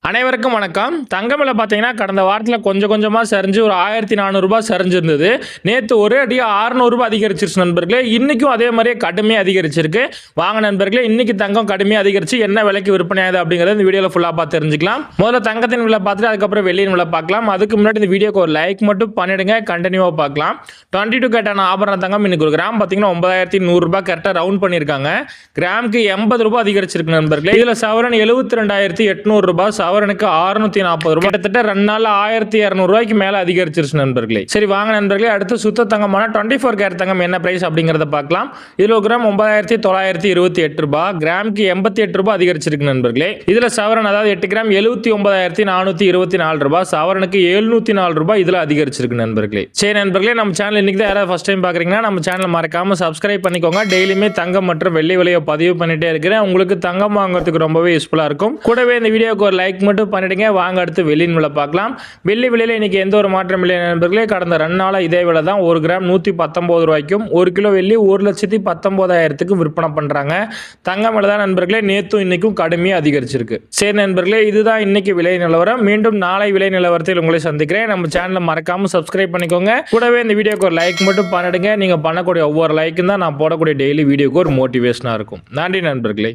அனைவருக்கும் வணக்கம். தங்கம் விலை பார்த்தீங்கன்னா கடந்த வாரத்தில் கொஞ்சம் கொஞ்சமாக சரிஞ்சு ஒரு 1400 சரிஞ்சிருந்தது. நேற்று ஒரே அடியாக 600 அதிகரிச்சிருச்சு நண்பர்களே. இன்றைக்கும் அதே மாதிரியே கடுமையாக அதிகரிச்சிருக்கு. வாங்க நண்பர்களே, இன்றைக்கி தங்கம் கடுமையாக அதிகரிச்சு என்ன விலைக்கு விற்பனை ஆகுது அப்படிங்கிறத இந்த வீடியோவில் ஃபுல்லாக பார்த்து தெரிஞ்சுக்கலாம். முதல்ல தங்கத்தின் விலை பார்த்துட்டு அதுக்கப்புறம் வெள்ளியின் விலை பார்க்கலாம். அதுக்கு முன்னாடி இந்த வீடியோக்கு ஒரு லைக் மட்டும் பண்ணிடுங்க, கண்டினியூவாக பார்க்கலாம். 22 கேட்டான ஆபரண தங்கம் இன்னைக்கு ஒரு கிராம் பார்த்தீங்கன்னா 9100 கரெக்டாக ரவுண்ட் பண்ணியிருக்காங்க. கிராமுக்கு 80 அதிகரிச்சிருக்கு நண்பர்களே. இதில் சவரன் 72,800 சவரனுக்கு 640 கிட்டத்தட்ட 2 நாள்ல 1200 மேல அதிகரிச்சிருச்சு நண்பர்களே. சரி வாங்க நண்பர்களே, அடுத்து சுத்த தங்கமான 24 கேரட் தங்கம் என்ன பிரைஸ் அப்படிங்கறத பார்க்கலாம். இதுல கிராம் 9928 கிராமுக்கு 88 அதிகரிச்சிருக்கு நண்பர்களே. இதுல சவரன் அதாவது 8 கிராம் 79,424 சவரனுக்கு 704 இதுல அதிகரிச்சிருக்கு நண்பர்களே. சரி நண்பர்களே, நம்ம சேனல் இன்னைக்கு தான் யாராவது ஃபர்ஸ்ட் டைம் பாக்குறீங்கன்னா நம்ம சேனல் மறக்காம சப்ஸ்கிரைப் பண்ணிக்கோங்க. டெய்லியுமே தங்கம் மற்றும் வெள்ளி விலையை பதிவு பண்ணிட்டே இருக்கிறேன். உங்களுக்கு தங்கம் வாங்குறதுக்கு ரொம்பவே யூஸ்ஃபுல்லா இருக்கும். கூடவே இந்த வீடியோக்கு ஒரு லைக் மட்டும் பண்ணிடுங்க. வாங்க அடுத்து வெள்ளியின் விலை பார்க்கலாம். வெள்ளி விலையில இன்னைக்கு எந்த ஒரு மாற்றம் இல்லை நண்பர்களே. கடந்த 2 நாளா இதே விலை தான். 1 கிராம் 119 ரூபாய்க்கும் 1 கிலோ வெள்ளி 1,19,000 விற்பனை பண்றாங்க. தங்கம் விலை தான் நண்பர்களே நேத்தும் இன்னைக்கும் கடுமையாக அதிகரிச்சிருக்கு. சரி நண்பர்களே, இதுதான் இன்னைக்கு விலை நிலவரம். மீண்டும் நாளை விலை நிலவரத்தில் உங்களை சந்திக்கிறேன். நம்ம சேனலை மறக்காம சப்ஸ்கிரைப் பண்ணிக்கோங்க. கூடவே இந்த வீடியோக்கு ஒரு லைக் மட்டும் பண்ணிடுங்க. நீங்க பண்ணக்கூடிய ஒவ்வொரு லைக்கும் தான் நான் போடக்கூடிய டெய்லி வீடியோக்கு ஒரு மோட்டிவேஷனா இருக்கும். நன்றி நண்பர்களே.